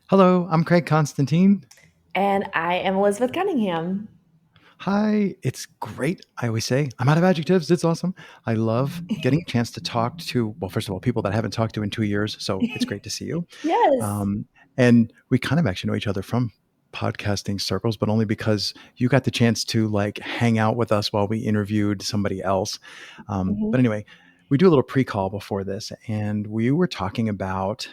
Hello, I'm Craig Constantine. And I am Elizabeth Cunningham. Hi, it's great. I always say I'm out of adjectives. It's awesome. I love getting a chance to talk to, well, first of all, people that I haven't talked to in 2 years. So it's great to see you. Yes. Um, and we kind of actually know each other from podcasting circles, but only because you got the chance to like hang out with us while we interviewed somebody else. But hmm anyway, we do a little pre-call before this, and we were talking about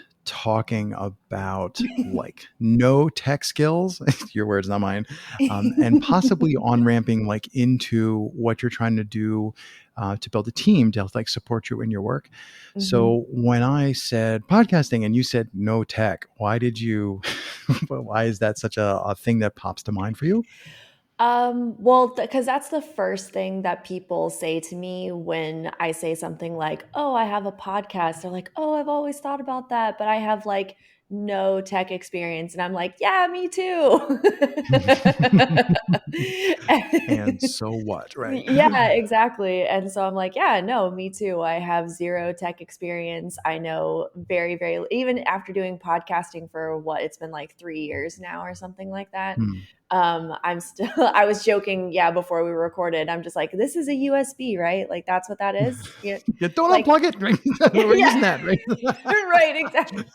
like no tech skills, your words, not mine, and possibly on ramping like into what you're trying to do to build a team to like support you in your work. hmm So when I said podcasting and you said no tech, why did you? Why is that such a thing that pops to mind for you? Well, because that's the first thing that people say to me when I say something like, "Oh, I have a podcast." They're like, "Oh, I've always thought about that, but I have like no tech experience." And I'm like, "Yeah, me too." And so what, right? Yeah, exactly. And so I'm like, yeah, no, me too. I have zero tech experience. I know very, very, even after doing podcasting for what, it's been like 3 years now or something like that. Hmm. I'm still, I was joking, yeah, before we recorded. I'm just like, this is a USB, right? Like, that's what that is. Yeah. Yeah, don't Like, unplug it. Right? We're using yeah, that, right? right, exactly.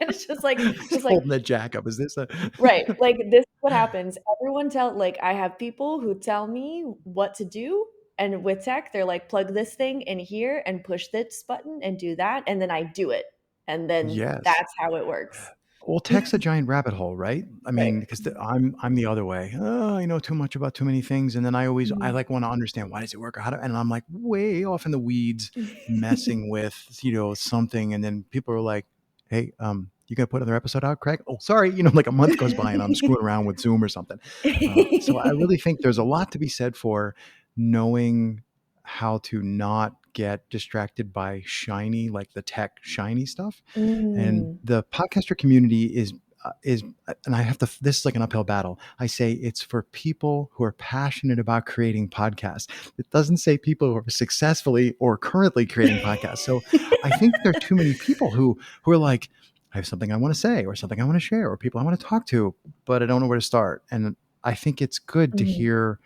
And it's just like, Holding the jack up. Is this a? right. Like this is what happens. Everyone tell like I have people who tell me what to do. And with tech, they're like, plug this thing in here and push this button and do that. And then I do it. And then Yes. that's how it works. Well, tech's a giant rabbit hole, right? I Right. mean, because I'm the other way. Oh, I know too much about too many things, and then I Mhm. like want to understand why does it work or how to, and I'm like way off in the weeds, messing with something, and then people are like, "Hey, you got to put another episode out, Craig?" Oh, sorry, like a month goes by and I'm screwing around with Zoom or something. So I really think there's a lot to be said for knowing how to not get distracted by shiny, like the tech shiny stuff. And Mm. the podcaster community is, and I have to, this is like an uphill battle. I say it's for people who are passionate about creating podcasts. It doesn't say people who are successfully or currently creating podcasts. So I think there are too many people who are like, I have something I want to say or something I want to share or people I want to talk to, but I don't know where to start. And I think it's good to Mhm. hear,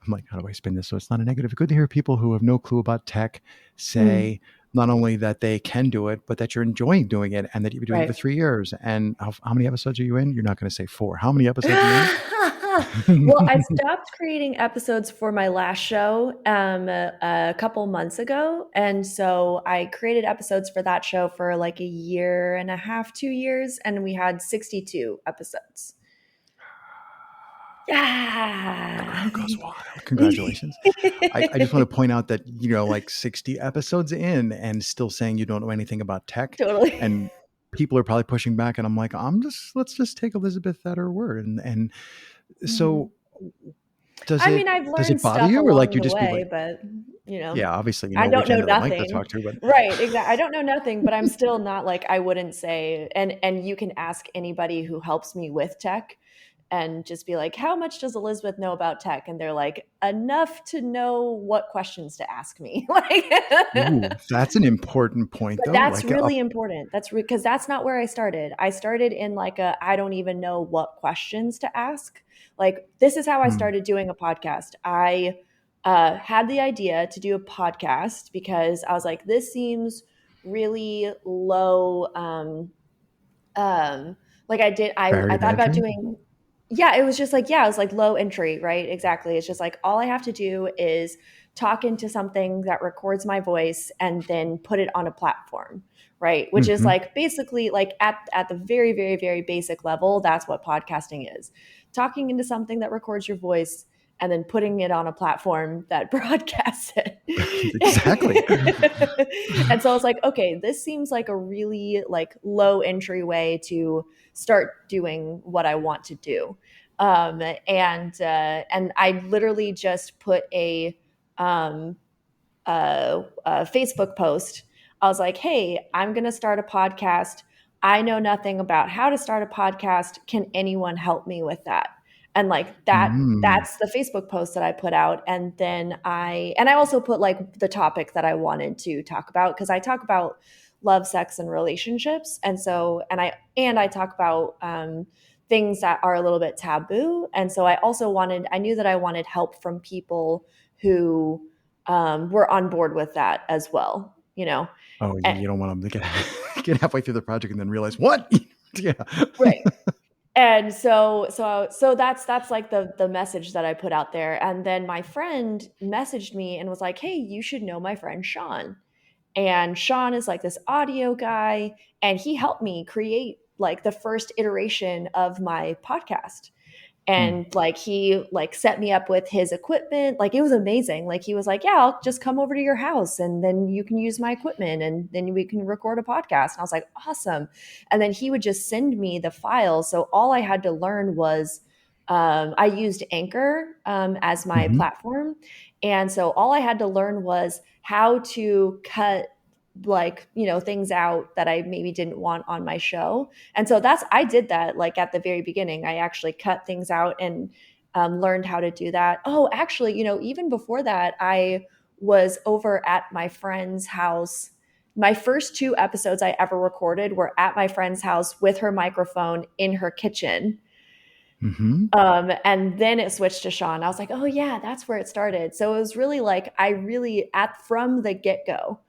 I'm like, how do I spin this so it's not a negative? Good to hear people who have no clue about tech Mm. say not only that they can do it, but that you're enjoying doing it and that you've been doing it for Right. 3 years. And how many episodes are you in? You're not going to say four. How many episodes are you Well, I in? stopped creating episodes for my last show a couple months ago. And so I created episodes for that show for like a year and a half, 2 years, and we had 62 episodes. The Yeah. crowd goes wild. Congratulations. I just want to point out that, like 60 episodes in and still saying you don't know anything about tech. Totally. And people are probably pushing back. And I'm like, let's just take Elizabeth at her word. And Mhm. so does I mean, it, I've does learned it bother stuff you or like along you the just be way, like, but you know, yeah, obviously, I don't which know end of the mic to nothing. talk to, but Right, exactly. I don't know nothing, but I'm still not like I wouldn't say and you can ask anybody who helps me with tech and just be like, "How much does Elizabeth know about tech?" And they're like, "Enough to know what questions to ask me." Like ooh, that's an important point but though. that's Like, really important. That's because that's not where I started. I started in like a I don't even know what questions to ask. Like this is how I hmm, started doing a podcast. I had the idea to do a podcast because I was like, this seems really low. Like I barrier to thought about entry. doing yeah, it was just like yeah, it was like low entry, right? Exactly. It's just like all I have to do is talk into something that records my voice and then put it on a platform, right? Which is Hmm. like basically like at the very very very basic level, that's what podcasting is. Talking into something that records your voice and then putting it on a platform that broadcasts Exactly. it. And so I was like, okay, this seems like a really like low entry way to start doing what I want to do. And I literally just put um, a Facebook post. I was like, hey, I'm going to start a podcast. I know nothing about how to start a podcast. Can anyone help me with that? And like Mm. that's the Facebook post that I put out. And then I also put like the topic that I wanted to talk about because I talk about love, sex, and relationships. And I talk about things that are a little bit taboo. And so I knew that I wanted help from people who were on board with that as well, you know. Oh, And, you don't want them to get get halfway through the project and then realize what? Yeah. right. And so that's like the message that I put out there. And then my friend messaged me and was like, "Hey, you should know my friend Sean." And Sean is like this audio guy, and he helped me create like the first iteration of my podcast. Hmm. And like he like set me up with his equipment. Like it was amazing. Like he was like, "Yeah, I'll just come over to your house and then you can use my equipment and then we can record a podcast." And I was like, "Awesome." And then he would just send me the files. So all I had to learn was I used Anchor as my Hmm. platform. And so all I had to learn was how to cut like, things out that I maybe didn't want on my show. And so I did that like at the very beginning. I actually cut things out and learned how to do that. Oh, actually, even before that, I was over at my friend's house. My first two episodes I ever recorded were at my friend's house with her microphone in her kitchen. Hmm. And then it switched to Sean. I was like, oh yeah, that's where it started. So it was really like I really at from the get-go,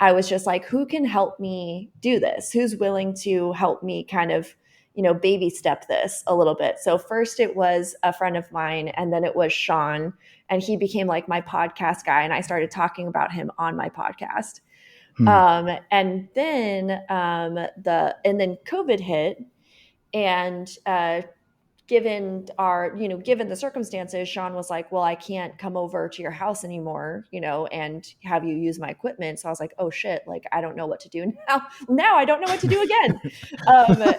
I was just like, who can help me do this? Who's willing to help me kind of, baby step this a little bit? So first it was a friend of mine, and then it was Sean, and he became like my podcast guy, and I started talking about him on my podcast. Hmm. And then COVID hit, and given the circumstances, Sean was like, well, I can't come over to your house anymore, and have you use my equipment. So I was like, oh shit, like I don't know what to do now I don't know what to do again. um,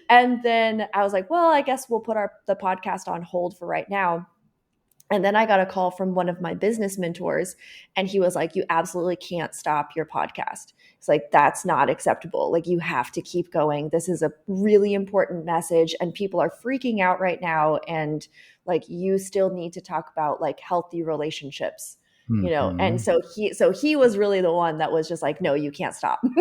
and then I was like, well, I guess we'll put the podcast on hold for right now. And then I got a call from one of my business mentors, and he was like, you absolutely can't stop your podcast. It's like, that's not acceptable. Like, you have to keep going. This is a really important message, and people are freaking out right now. And like, you still need to talk about like healthy relationships, And Hmm. so he was really the one that was just like, no, you can't stop. Do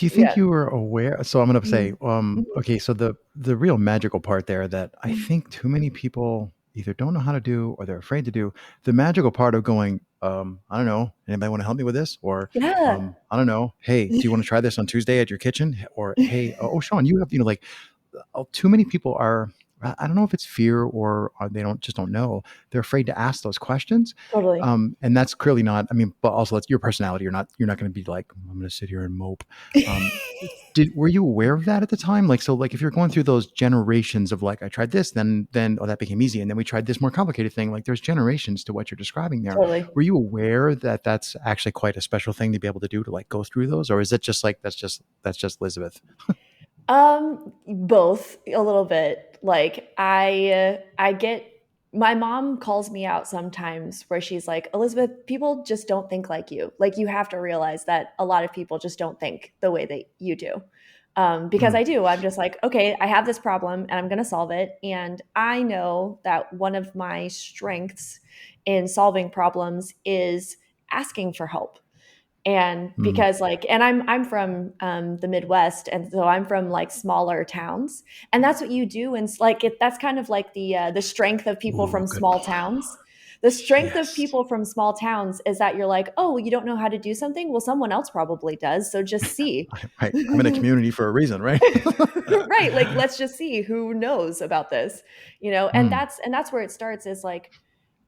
you think Yeah. you were aware? So I'm going to say, Mhm. Mhm. okay, so the real magical part there that I Mhm. think too many people either don't know how to do or they're afraid to do, the magical part of going, I don't know, anybody want to help me with this? Or, Yeah. I don't know, hey, do you want to try this on Tuesday at your kitchen? Or, hey, oh, Sean, you have, like, too many people are. I don't know if it's fear or they don't know. They're afraid to ask those questions, Totally. and that's clearly not. I mean, but also that's your personality. You're not going to be like, I'm going to sit here and mope. Um, were you aware of that at the time? Like, so, like, if you're going through those generations of like, I tried this, then oh, that became easy, and then we tried this more complicated thing. Like, there's generations to what you're describing there. Totally. Were you aware that that's actually quite a special thing to be able to do to like go through those, or is it just like that's just Elizabeth? Both a little bit. Like I get my mom calls me out sometimes where she's like, "Elizabeth, people just don't think like you. Like you have to realize that a lot of people just don't think the way that you do." Because Mm, I do. I'm just like, okay, I have this problem and I'm going to solve it. And I know that one of my strengths in solving problems is asking for help. And mm, because like, and I'm from the Midwest, and so I'm from like smaller towns, and that's what you do. And that's kind of like the strength of people ooh, from good. small towns. The strength of Yes. people from small towns is that you're like, oh, you don't know how to do something? Well, someone else probably does. So just see. I'm in a community for a reason, right? Right, like let's just see who knows about this, and Mm, that's where it starts is like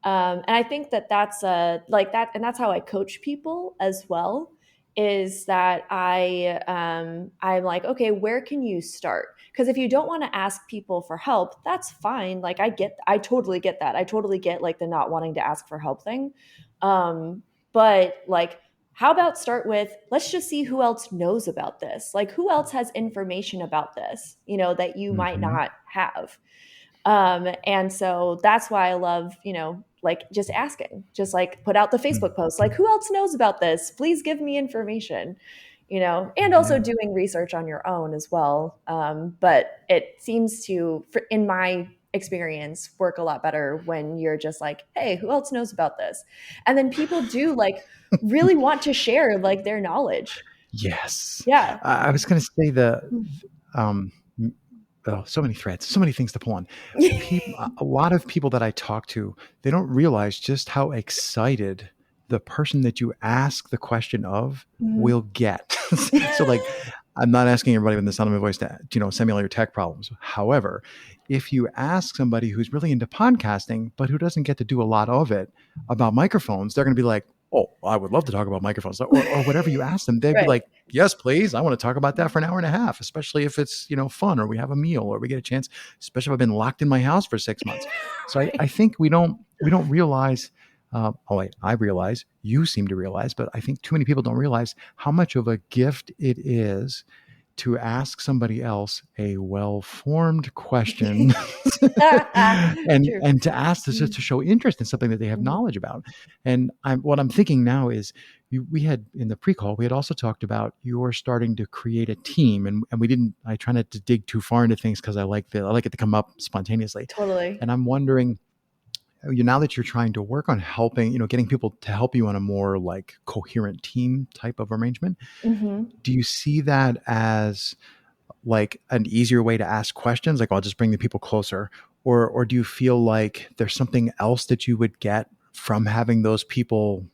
and I think that that's like that, and that's how I coach people as well. Is that I'm like, okay, where can you start? Because if you don't want to ask people for help, that's fine. Like I totally get that. I totally get like the not wanting to ask for help thing. But like, how about start with let's just see who else knows about this. Like, who else has information about this? That you might hmm. not have. And so that's why I love, like just asking, just like put out the Mm, Facebook post, like who else knows about this? Please give me information, and also yeah. doing research on your own as well. But it seems to, in my experience work a lot better when you're just like, hey, who else knows about this? And then people do like really want to share like their knowledge. Yes. Yeah. I was going to say um, oh, so many threads, so many things to pull on. People, a lot of people that I talk to, they don't realize just how excited the person that you ask the question of will get. So, like, I'm not asking everybody with the sound of my voice to, send me all your tech problems. However, if you ask somebody who's really into podcasting, but who doesn't get to do a lot of it about microphones, they're going to be like, oh, I would love to talk about microphones, or whatever you ask them. They'd be Right. like, yes, please. I want to talk about that for an hour and a half, especially if it's, fun, or we have a meal, or we get a chance, especially if I've been locked in my house for 6 months. So I Right. think we don't realize, I realize, you seem to realize, but I think too many people don't realize how much of a gift it is to ask somebody else a well-formed question True. and to ask this just Mhm. to show interest in something that they have Mhm. knowledge about. And what I'm thinking now is, we had in the pre-call, we had also talked about you're starting to create a team, and we didn't. I try not to dig too far into things because I like it to come up spontaneously. Totally. And I'm wondering, now that you're trying to work on helping, getting people to help you on a more like coherent team type of arrangement, Mhm. do you see that as like an easier way to ask questions, like I'll just bring the people closer, or do you feel like there's something else that you would get from having those people,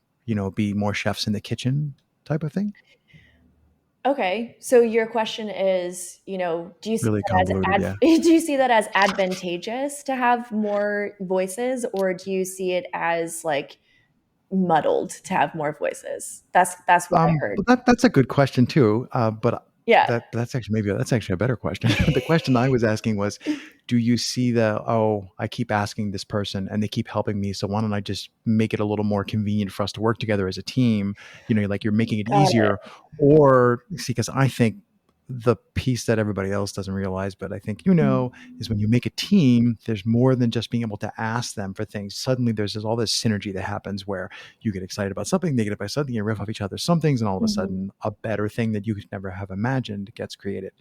be more chefs in the kitchen type of thing? Okay. So your question is, do you see Really that convoluted, as yeah. do you see that as advantageous to have more voices, or do you see it as like muddled to have more voices? That's what I heard. But that's a good question too. But Yeah. that's actually a better question. The question I was asking was, do you see I keep asking this person and they keep helping me, so why don't I just make it a little more convenient for us to work together as a team? Like you're making it Got easier, it. or see, because I think the piece that everybody else doesn't realize, but I think Mhm. is when you make a team, there's more than just being able to ask them for things. Suddenly, there's all this synergy that happens where you get excited about something, they get about something, you riff off each other some things, and all of a Mhm. sudden, a better thing that you could never have imagined gets created.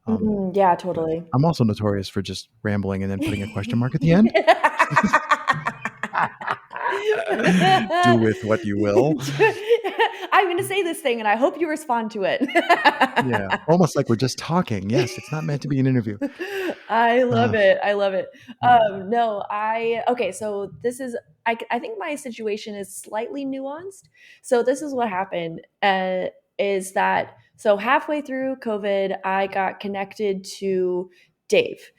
Um, Mhm. Yeah, but totally. I'm also notorious for just rambling and then putting a question mark at the end. Do with what you will. I'm going to say this thing and I hope you respond to it. Yeah, almost like we're just talking. Yes, it's not meant to be an interview. I love Uh, it. I love it. yeah. No, okay. So this is, I think my situation is slightly nuanced. So this is what happened, is that, so halfway through COVID, I got connected to Dave.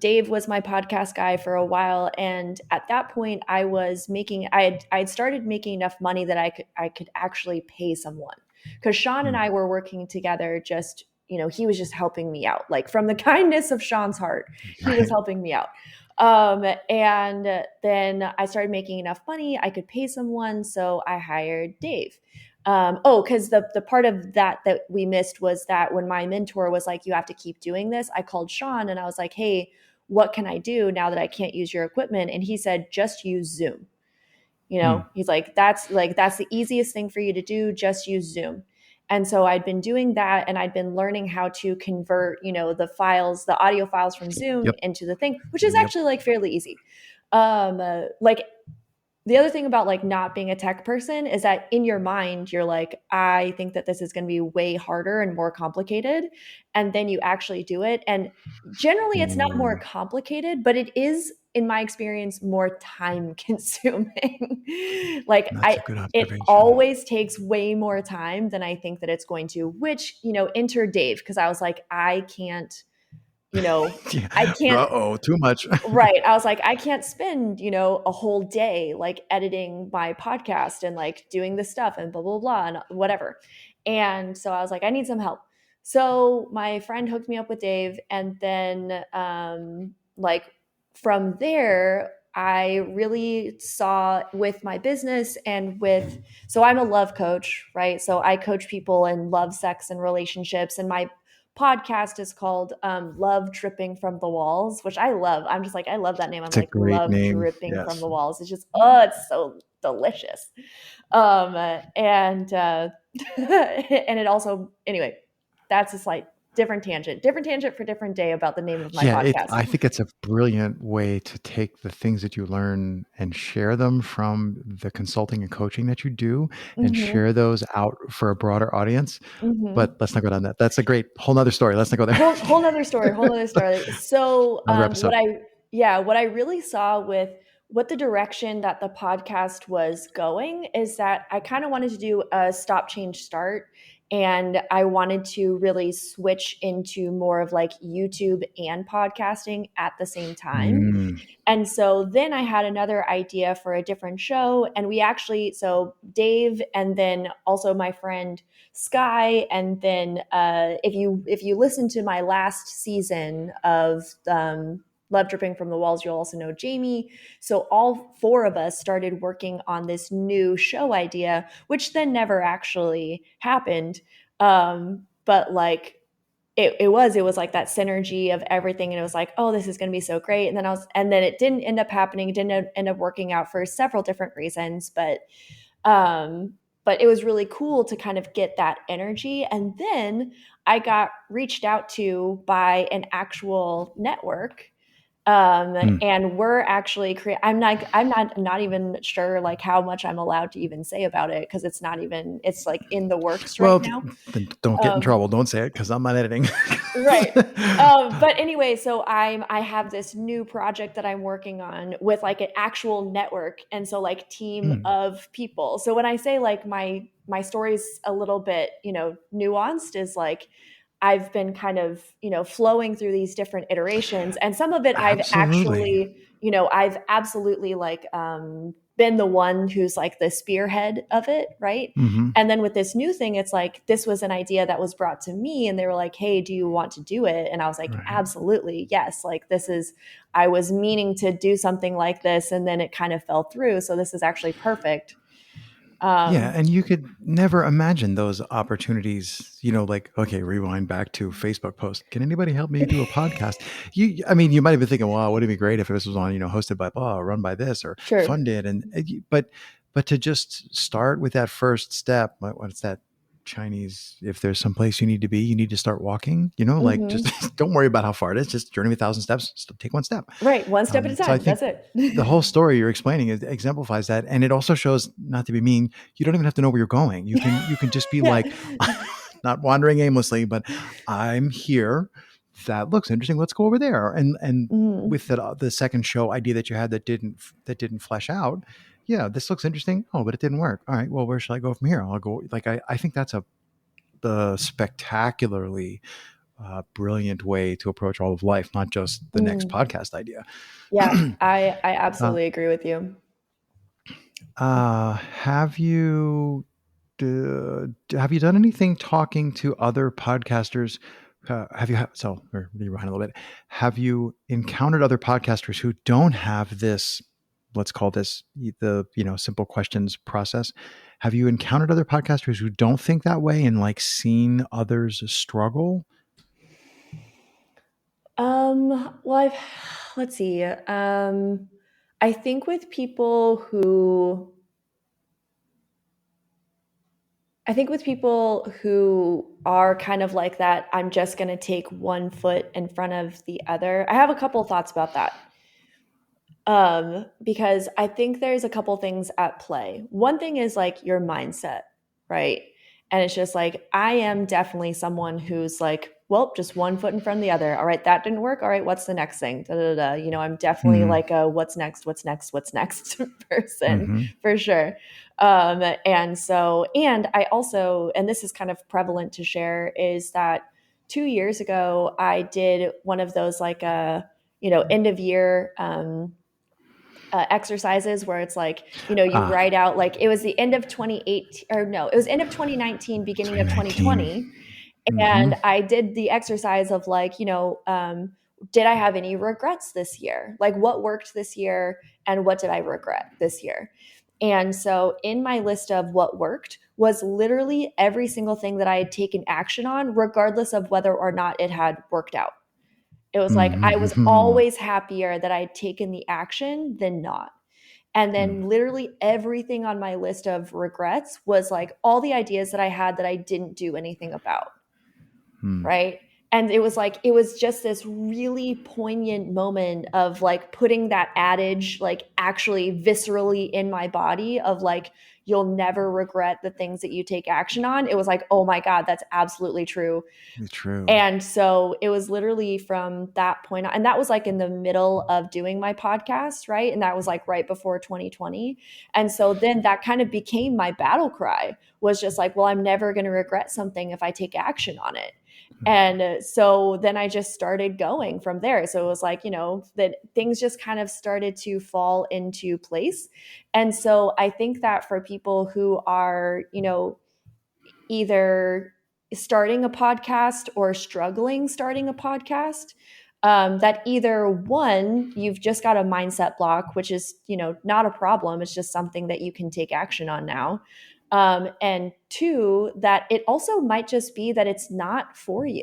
Dave was my podcast guy for a while. And at that point I had started making enough money that I could actually pay someone, because Sean and Mm, I were working together, just, he was just helping me out. Like, from the kindness of Sean's heart, he was right. helping me out. And then I started making enough money, I could pay someone. So I hired Dave. Because the part of that we missed was that when my mentor was like, you have to keep doing this, I called Sean and I was like, hey, what can I do now that I can't use your equipment? And he said, just use Zoom. Mm, He's like, that's the easiest thing for you to do, just use Zoom. And so I'd been doing that, and I'd been learning how to convert, the audio files from Zoom yep. into the thing, which is Yep. actually like fairly easy. Like, the other thing about like not being a tech person is that in your mind you're like, I think that this is going to be way harder and more complicated, and then you actually do it, and generally it's not more Ooh, complicated, but it is, in my experience, more time consuming. Like, that's I a good it observation. always takes way more time than I think that it's going to, which, enter Dave, because I was like, I can't, you know Yeah. I can't. Uh-oh, too much. Right. I was like, I can't spend, a whole day like editing my podcast and like doing this stuff and blah, blah, blah, and whatever. And so I was like, I need some help. So my friend hooked me up with Dave. And then, like, from there, I really saw with my business and so I'm a love coach, right? So I coach people in love, sex, and relationships. And my podcast is called Love Dripping from the Walls, which I love. I'm just like, I love that name. I'm It's a like, great love name. dripping from Yes. the walls. It's just, oh, it's so delicious. And and it also, anyway, that's a slight. different tangent for different day about the name of my Yeah, podcast. I think it's a brilliant way to take the things that you learn and share them from the consulting and coaching that you do and Mm-hmm. share those out for a broader audience. Mm-hmm. But let's not go down that. That's a great whole nother story. Let's not go there. Whole nother story, whole nother story. So Another episode. what I really saw with what the direction that the podcast was going is that I kind of wanted to do a stop change start, and I wanted to really switch into more of like YouTube and podcasting at the same time. Mm, And so then I had another idea for a different show. And we actually, so Dave, and then also my friend Sky, and then if you listen to my last season of Love Dripping from the Walls, you'll also know Jamie. So all four of us started working on this new show idea, which then never actually happened. But like it was like that synergy of everything, and it was like, oh, this is going to be so great. And then it didn't end up happening. It didn't end up working out for several different reasons, um but it was really cool to kind of get that energy. And then I got reached out to by an actual network, mm. and we're actually I'm not even sure like how much I'm allowed to even say about it, because it's like in the works right Well, now. then don't get in um trouble. Don't say it because I'm not editing. Right. But anyway, so I have this new project that I'm working on with like an actual network, and so like team Mm, of people. So when I say like my story's a little bit, nuanced, is like I've been kind of, flowing through these different iterations, and some of it absolutely. I've absolutely like been the one who's like the spearhead of it, right? Hmm. And then with this new thing, it's like this was an idea that was brought to me, and they were like, "Hey, do you want to do it?" And I was like, Right. "Absolutely, yes." Like I was meaning to do something like this, and then it kind of fell through. So this is actually perfect. Yeah, Um, and you could never imagine those opportunities, like, okay, rewind back to Facebook post. Can anybody help me do a podcast? I mean, you might have been thinking, well, wouldn't it be great if this was on, hosted by blah, run by this, or sure. funded, but to just start with that first step, what's that Chinese? If there's some place you need to be, you need to start walking. Like just Hmm. don't worry about how far it is. Just journey 1,000 steps. Take one step. Right, one step at a So I time. think That's it. the whole story you're explaining exemplifies that, and it also shows, not to be mean, you don't even have to know where you're going. You can just be Yeah. like, not wandering aimlessly, but I'm here. That looks interesting. Let's go over there. And Mm, with the second show idea that you had that didn't flesh out, yeah, this looks interesting. Oh, but it didn't work. All right, well, where should I go from here? I'll go, like, I think that's the spectacularly brilliant way to approach all of life, not just the next mm. podcast idea. Yeah, I uh, absolutely agree with you. have you have you done anything talking to other podcasters? Have you so or rewind a little bit? Have you encountered other podcasters who don't have this? Let's call this the simple questions process. Have you encountered other podcasters who don't think that way and like seen others struggle? Well, let's see. I think with people who I think with people who are kind of like that, I'm just going to take one foot in front of the other. I have a couple thoughts about that. Because I think there's a couple things at play. One thing is like your mindset, right? And it's just like, I am definitely someone who's like, well, just one foot in front of the other. All right, that didn't work. All right, what's the next thing? Da, da, da. I'm definitely Mm-hmm. like a what's next person Mm-hmm. for sure. And I also, and this is kind of prevalent to share, is that 2 years ago, I did one of those like, end of year, exercises where it's like, you Ah, write out, like it was the end of 2018, or no, it was end of 2019, beginning of 2019. 2020. Mm-hmm. And I did the exercise of like, did I have any regrets this year? Like what worked this year and what did I regret this year? And so in my list of what worked was literally every single thing that I had taken action on, regardless of whether or not it had worked out. It was like I was Mm-hmm. always happier that I'd taken the action than not. And then literally everything on my list of regrets was like all the ideas that I had that I didn't do anything about, Mm-hmm. right? And it was just this really poignant moment of like putting that adage like actually viscerally in my body of like, you'll never regret the things that you take action on. It was like, oh my God, that's absolutely true. It's true. And so it was literally from that point on, and that was like in the middle of doing my podcast, right? And that was like right before 2020. And so then that kind of became my battle cry, was just like, well, I'm never going to regret something if I take action on it. And so then I just started going from there. So it was like, that things just kind of started to fall into place. And so I think that for people who are, either starting a podcast or struggling starting a podcast, that either one, you've just got a mindset block, which is, not a problem. It's just something that you can take action on now. And two, that it also might just be that it's not for you.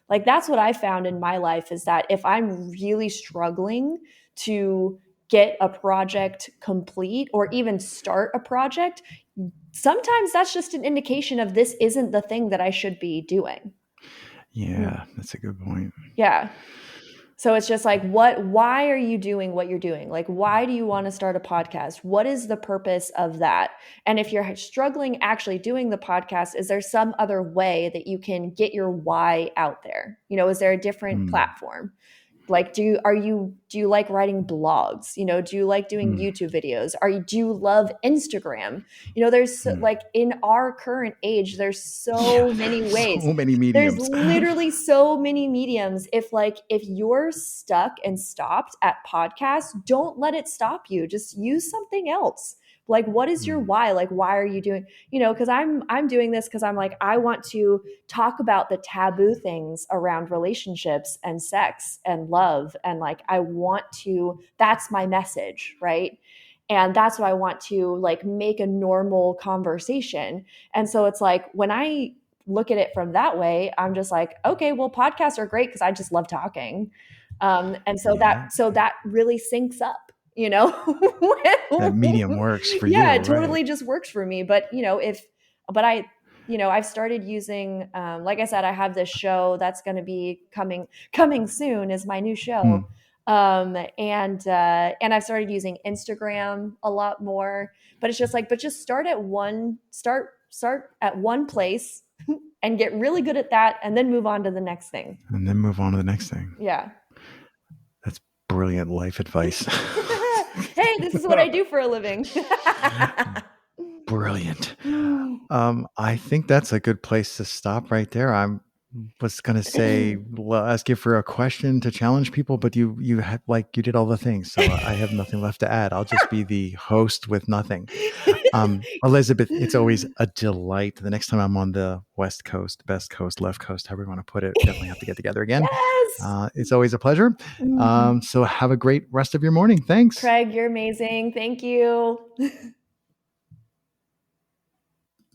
Like that's what I found in my life, is that if I'm really struggling to get a project complete or even start a project, sometimes that's just an indication of this isn't the thing that I should be doing. Yeah, that's a good point. Yeah. So it's just like, why are you doing what you're doing? Like, why do you want to start a podcast? What is the purpose of that? And if you're struggling actually doing the podcast, is there some other way that you can get your why out there? Is there a different platform? Like, do you like writing blogs? Do you like doing YouTube videos? Do you love Instagram? There's like in our current age, there's so many ways. So many There's mediums. literally so many mediums. If you're stuck and stopped at podcasts, don't let it stop you. Just use something else. Like, what is your why? Like, why are you doing, because I'm doing this because I'm like, I want to talk about the taboo things around relationships and sex and love. And like, that's my message, right? And that's what I want to like make a normal conversation. And so it's like, when I look at it from that way, I'm just like, okay, well, podcasts are great because I just love talking. And so Yeah. that really syncs up. That medium works for you, Yeah, it right? totally just works for me. But I've started using, like I said, I have this show that's going to be coming soon, is my new show. And I've started using Instagram a lot more, but it's just like, just start at one place and get really good at that, and then move on to the next thing. And then move on to the next thing. Yeah. That's brilliant life advice. Hey, this is what I do for a living. Brilliant. I think that's a good place to stop right there. I was going to say, ask you for a question to challenge people, but you had you did all the things. So I have nothing left to add. I'll just be the host with nothing. Elizabeth, it's always a delight. The next time I'm on the West Coast, best coast, left coast, however you want to put it, definitely have to get together again. Yes. It's always a pleasure. So have a great rest of your morning. Thanks. Craig, you're amazing. Thank you.